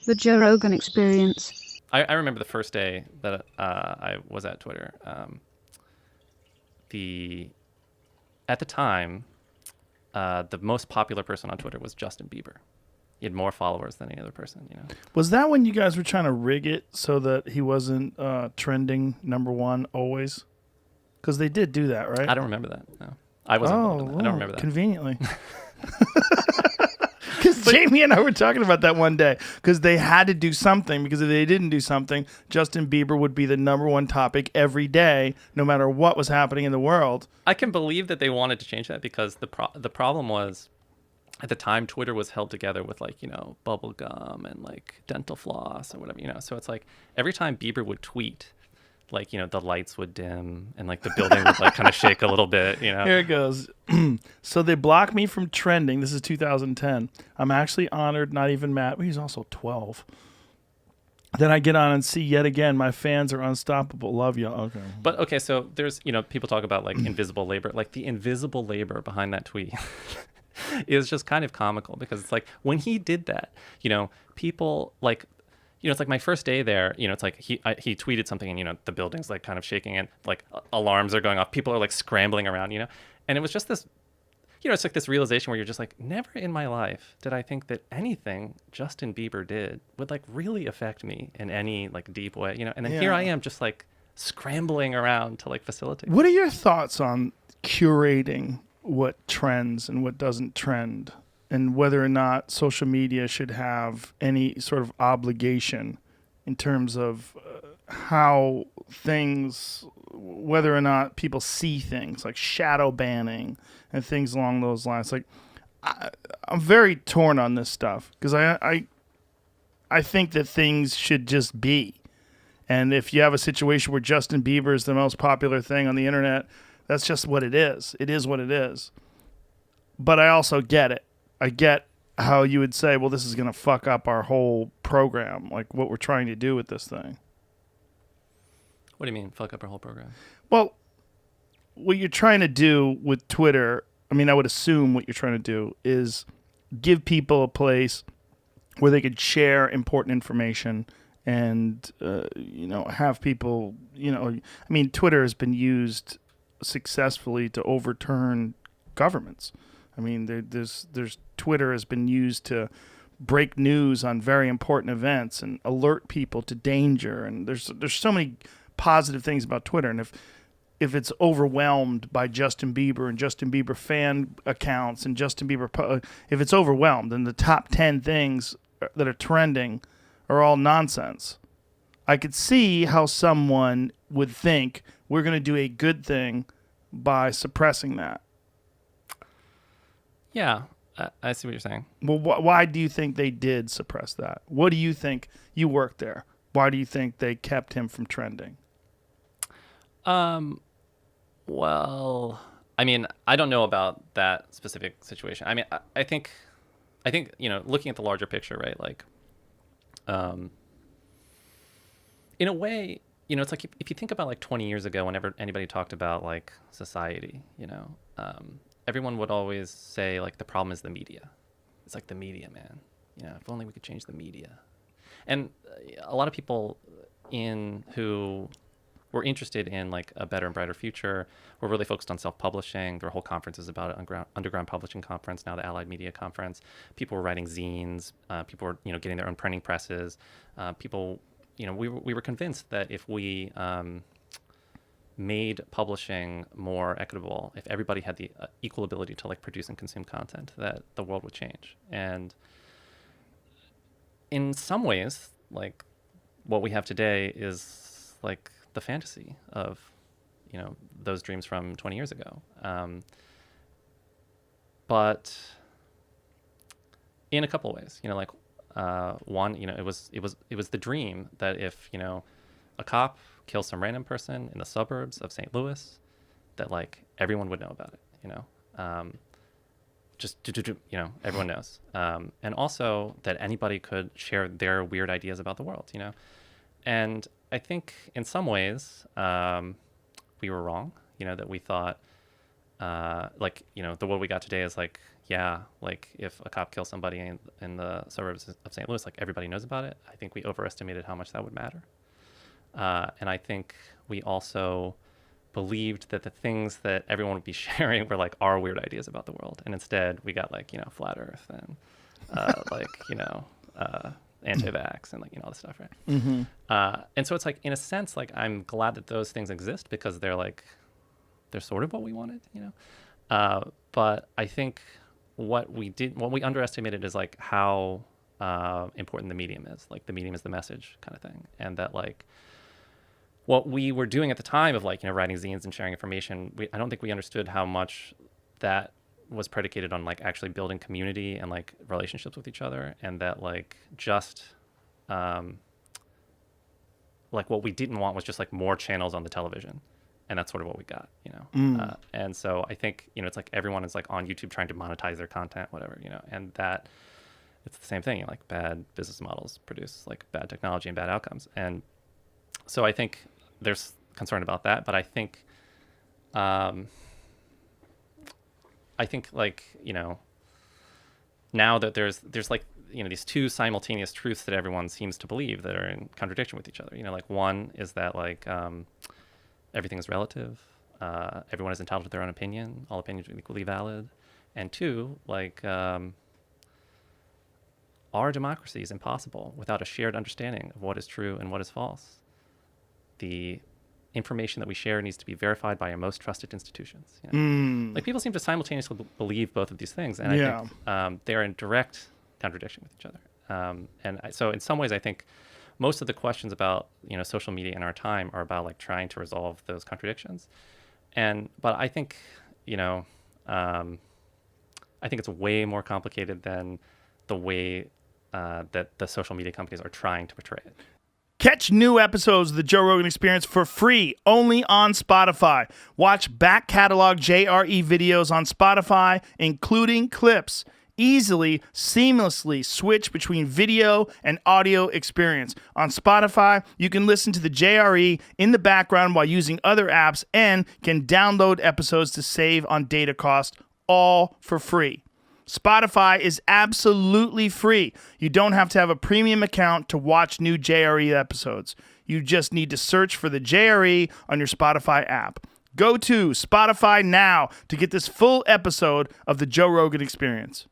The Joe Rogan Experience. I remember the first day that I was at Twitter. The At the time, the most popular person on Twitter was Justin Bieber. He had more followers than any other person, you know. Was that when you guys were trying to rig it so that he wasn't trending number one always? Because they did do that, right? I don't remember that. No, I wasn't involved in that. I don't remember that. Conveniently. Because Jamie and I were talking about that one day. Because they had to do something. Because if they didn't do something, Justin Bieber would be the number one topic every day, no matter what was happening in the world. I can believe that they wanted to change that because the problem was, at the time, Twitter was held together with, like, you know, bubble gum and like dental floss or whatever, you know. So it's like every time Bieber would tweet, like, you know, the lights would dim and like the building would like kind of shake a little bit, you know. Here it goes. So they blocked me from trending. This is 2010. I'm actually honored, not even mad. Well, he's also 12. Then I get on and see yet again, my fans are unstoppable. Love you. Okay. But okay, so there's, you know, people talk about like invisible labor, like the invisible labor behind that tweet is just kind of comical because it's like when he did that, you know, people like, you know, it's like my first day there, you know, it's like he tweeted something and, you know, the building's like kind of shaking and like alarms are going off. People are like scrambling around, you know, and it was just this, you know, it's like this realization where you're just like, never in my life did I think that anything Justin Bieber did would like really affect me in any like deep way, you know, and then here I am just like scrambling around to like facilitate. What are your thoughts on curating what trends and what doesn't trend, and whether or not social media should have any sort of obligation in terms of how things, whether or not people see things like shadow banning and things along those lines? Like, I'm very torn on this stuff because I think that things should just be. And if you have a situation where Justin Bieber is the most popular thing on the internet, that's just what it is. It is what it is. But I also get it. I get how you would say, well, this is going to fuck up our whole program, like what we're trying to do with this thing. What do you mean, fuck up our whole program? Well, what you're trying to do with Twitter, I mean, I would assume what you're trying to do is give people a place where they could share important information and, you know, have people, you know, I mean, Twitter has been used successfully to overturn governments. I mean, there's Twitter has been used to break news on very important events and alert people to danger. And there's so many positive things about Twitter. And if it's overwhelmed by Justin Bieber and Justin Bieber fan accounts and Justin Bieber, if it's overwhelmed, then the top 10 things that are trending are all nonsense. I could see how someone would think we're going to do a good thing by suppressing that. Yeah, I see what you're saying. Well, why do you think they did suppress that? What do you think? You worked there. Why do you think they kept him from trending? Well, I mean, I don't know about that specific situation. I mean, I think, you know, looking at the larger picture, right? Like, in a way, you know, it's like if you think about like 20 years ago, whenever anybody talked about like society, you know, everyone would always say like the problem is the media. It's like the media, man. You know, if only we could change the media. And a lot of people who were interested in like a better and brighter future were really focused on self-publishing. There were whole conferences about it, underground publishing conference, now the Allied Media Conference. People were writing zines. People were, you know, getting their own printing presses. People, you know, we were convinced that if we made publishing more equitable, if everybody had the equal ability to like produce and consume content, that the world would change. And in some ways, like what we have today is like the fantasy of, you know, those dreams from 20 years ago. But in a couple of ways, you know, like one, you know, it was the dream that if, you know, a cop kills some random person in the suburbs of St. Louis, that like everyone would know about it, you know, just you know, everyone knows, and also that anybody could share their weird ideas about the world, you know. And I think in some ways we were wrong, you know, that we thought like, you know, the world we got today is like, yeah, like if a cop kills somebody in the suburbs of St. Louis, like everybody knows about it. I think we overestimated how much that would matter. And I think we also believed that the things that everyone would be sharing were like our weird ideas about the world. And instead we got like, flat earth and anti-vax and all this stuff, right? Mm-hmm. And so it's like, in a sense, like I'm glad that those things exist because they're sort of what we wanted, but I think what we underestimated is like how important the medium is. Like the medium is the message kind of thing. And that like what we were doing at the time of like, writing zines and sharing information, I don't think we understood how much that was predicated on like actually building community and like relationships with each other. And that like just like what we didn't want was just like more channels on the television. And that's sort of what we got, and so I think, it's like everyone is like on YouTube trying to monetize their content, whatever, and that it's the same thing, like bad business models produce like bad technology and bad outcomes. And so I think there's concern about that, but I think like, now that there's like, these two simultaneous truths that everyone seems to believe that are in contradiction with each other, like one is that like, everything is relative. Everyone is entitled to their own opinion. All opinions are equally valid. And two, like, our democracy is impossible without a shared understanding of what is true and what is false. The information that we share needs to be verified by our most trusted institutions. Like people seem to simultaneously believe both of these things, and I think they're in direct contradiction with each other. So in some ways, I think most of the questions about social media in our time are about like trying to resolve those contradictions, but I think I think it's way more complicated than the way that the social media companies are trying to portray it. Catch new episodes of the Joe Rogan Experience for free only on Spotify. Watch back catalog JRE videos on Spotify, including clips. Easily, seamlessly switch between video and audio experience. On Spotify, you can listen to the JRE in the background while using other apps and can download episodes to save on data cost, all for free. Spotify is absolutely free. You don't have to have a premium account to watch new JRE episodes. You just need to search for the JRE on your Spotify app. Go to Spotify now to get this full episode of the Joe Rogan Experience.